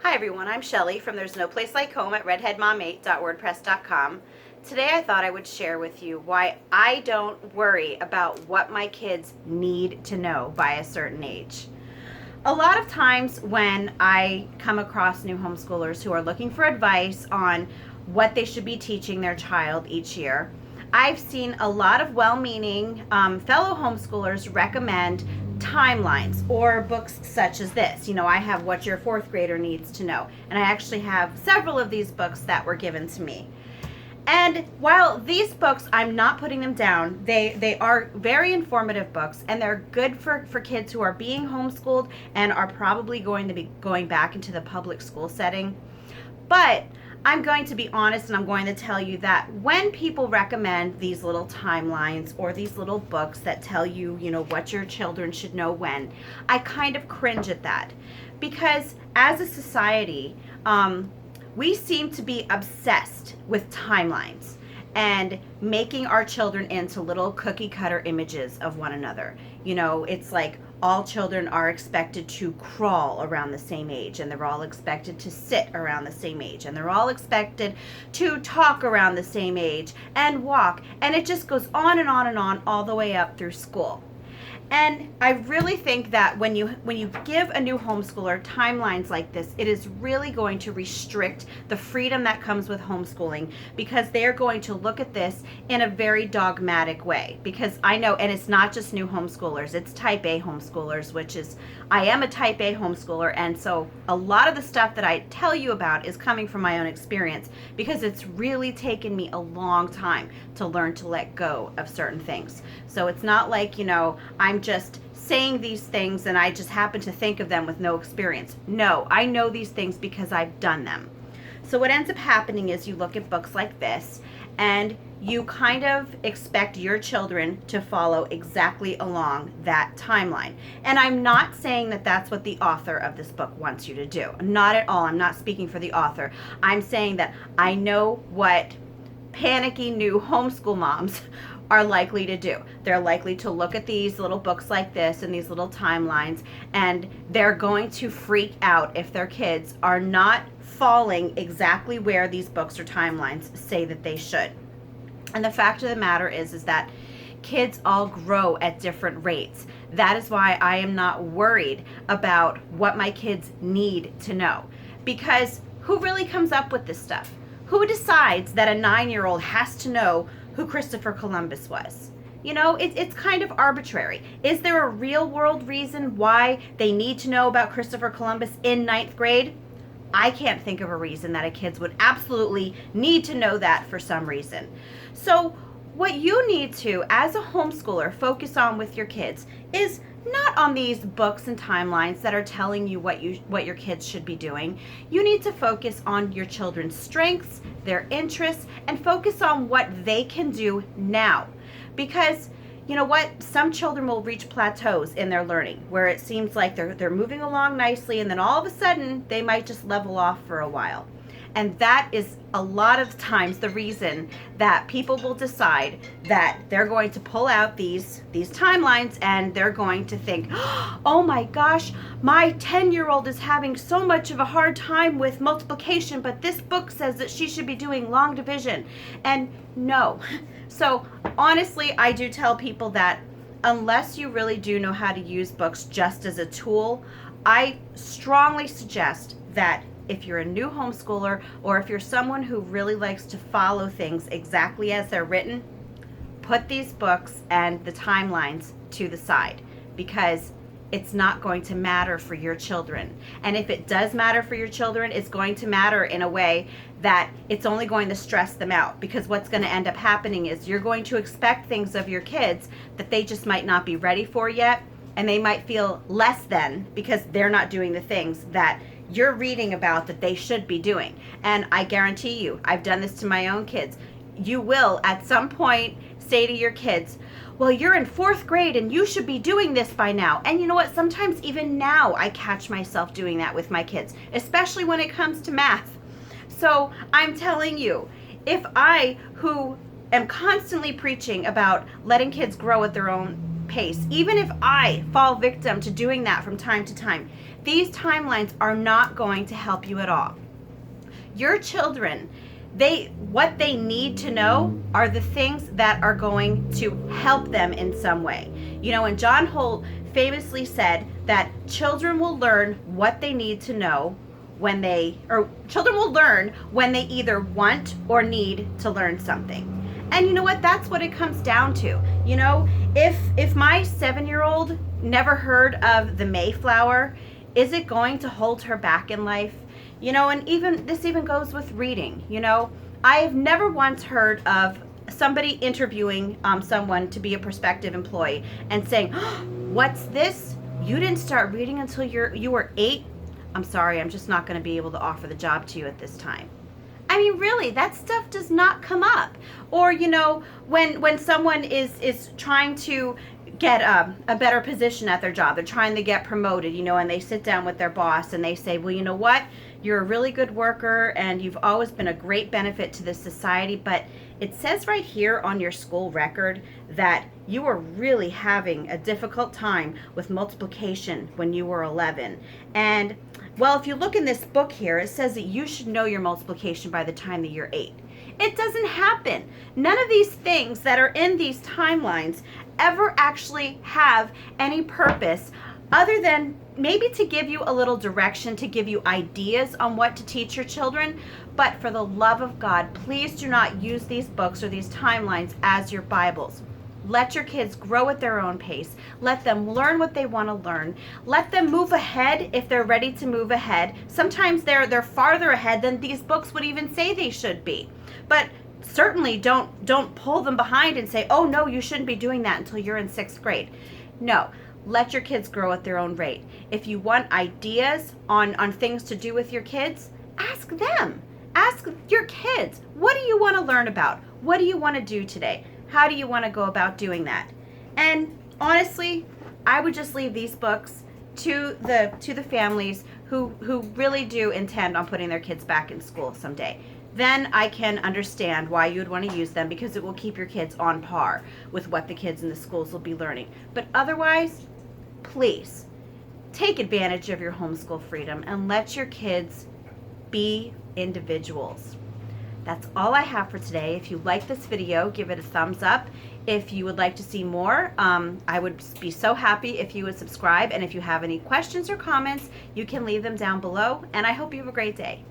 Hi everyone, I'm Shelly from There's No Place Like Home at redheadmom8.wordpress.com. Today I thought I would share with you why I don't worry about what my kids need to know by a certain age. A lot of times when I come across new homeschoolers who are looking for advice on what they should be teaching their child each year, I've seen a lot of well-meaning fellow homeschoolers recommend timelines or books such as this. I have What Your Fourth Grader Needs to Know, and I actually have several of these books that were given to me. And while these books, I'm not putting them down, they are very informative books, and they're good for kids who are being homeschooled and are probably going to be going back into the public school setting. But I'm going to be honest, and I'm going to tell you that when people recommend these little timelines or these little books that tell you, what your children should know when, I kind of cringe at that. Because as a society, we seem to be obsessed with timelines and making our children into little cookie cutter images of one another. It's like all children are expected to crawl around the same age, and they're all expected to sit around the same age, and they're all expected to talk around the same age and walk, and it just goes on and on and on all the way up through school. And I really think that when you give a new homeschooler timelines like this, it is really going to restrict the freedom that comes with homeschooling, because they're going to look at this in a very dogmatic way. Because I know, and it's not just new homeschoolers, it's type A homeschoolers, which is, I am a type A homeschooler, and so a lot of the stuff that I tell you about is coming from my own experience, because it's really taken me a long time to learn to let go of certain things. So it's not like, I'm just saying these things and I just happen to think of them with no experience. No, I know these things because I've done them. So what ends up happening is you look at books like this and you kind of expect your children to follow exactly along that timeline. And I'm not saying that that's what the author of this book wants you to do. Not at all. I'm not speaking for the author. I'm saying that I know what panicky new homeschool moms are likely to do. They're likely to look at these little books like this and these little timelines, and they're going to freak out if their kids are not falling exactly where these books or timelines say that they should. And the fact of the matter is that kids all grow at different rates. That is why I am not worried about what my kids need to know. Because who really comes up with this stuff? Who decides that a 9-year-old has to know who Christopher Columbus was? It's kind of arbitrary. Is there a real world reason why they need to know about Christopher Columbus in 9th grade? I can't think of a reason that a kids would absolutely need to know that for some reason. So what you need to, as a homeschooler, focus on with your kids is not on these books and timelines that are telling you what your kids should be doing. You need to focus on your children's strengths, their interests, and focus on what they can do now. Because you know what? Some children will reach plateaus in their learning where it seems like they're moving along nicely, and then all of a sudden they might just level off for a while. And that is a lot of times the reason that people will decide that they're going to pull out these timelines, and they're going to think, oh my gosh, my 10-year-old is having so much of a hard time with multiplication, but this book says that she should be doing long division. And no. So honestly, I do tell people that unless you really do know how to use books just as a tool, I strongly suggest that if you're a new homeschooler, or if you're someone who really likes to follow things exactly as they're written, put these books and the timelines to the side, because it's not going to matter for your children. And if it does matter for your children, it's going to matter in a way that it's only going to stress them out, because what's going to end up happening is you're going to expect things of your kids that they just might not be ready for yet, and they might feel less than because they're not doing the things that you're reading about that they should be doing. And I guarantee you, I've done this to my own kids. You will at some point say to your kids, well, you're in 4th grade and you should be doing this by now. And you know what? Sometimes even now I catch myself doing that with my kids, especially when it comes to math. So I'm telling you, if I, who am constantly preaching about letting kids grow at their own pace, even if I fall victim to doing that from time to time, these timelines are not going to help you at all. Your children, what they need to know are the things that are going to help them in some way. And John Holt famously said that children will learn what they need to know children will learn when they either want or need to learn something. And you know what? That's what it comes down to. If my 7-year-old never heard of the Mayflower, is it going to hold her back in life? And this even goes with reading. I have never once heard of somebody interviewing someone to be a prospective employee and saying, oh, what's this? You didn't start reading until you were 8? I'm sorry, I'm just not going to be able to offer the job to you at this time. I mean, really, that stuff does not come up. Or, when someone is trying to get a better position at their job, they're trying to get promoted, and they sit down with their boss and they say, well, you know what? You're a really good worker and you've always been a great benefit to this society, but it says right here on your school record that you were really having a difficult time with multiplication when you were 11. And, well, if you look in this book here, it says that you should know your multiplication by the time that you're 8. It doesn't happen. None of these things that are in these timelines ever actually have any purpose other than maybe to give you a little direction, to give you ideas on what to teach your children. But for the love of God, please do not use these books or these timelines as your Bibles. Let your kids grow at their own pace. Let them learn what they want to learn. Let them move ahead if they're ready to move ahead. Sometimes they're farther ahead than these books would even say they should be. But certainly don't pull them behind and say, oh no, you shouldn't be doing that until you're in 6th grade. No. Let your kids grow at their own rate. If you want ideas on things to do with your kids, ask them. Ask your kids, what do you want to learn about? What do you want to do today? How do you want to go about doing that? And honestly, I would just leave these books to the families who really do intend on putting their kids back in school someday. Then I can understand why you would want to use them, because it will keep your kids on par with what the kids in the schools will be learning. But otherwise, please take advantage of your homeschool freedom and let your kids be individuals. That's all I have for today. If you like this video, give it a thumbs up. If you would like to see more, I would be so happy if you would subscribe. And if you have any questions or comments, you can leave them down below. And I hope you have a great day.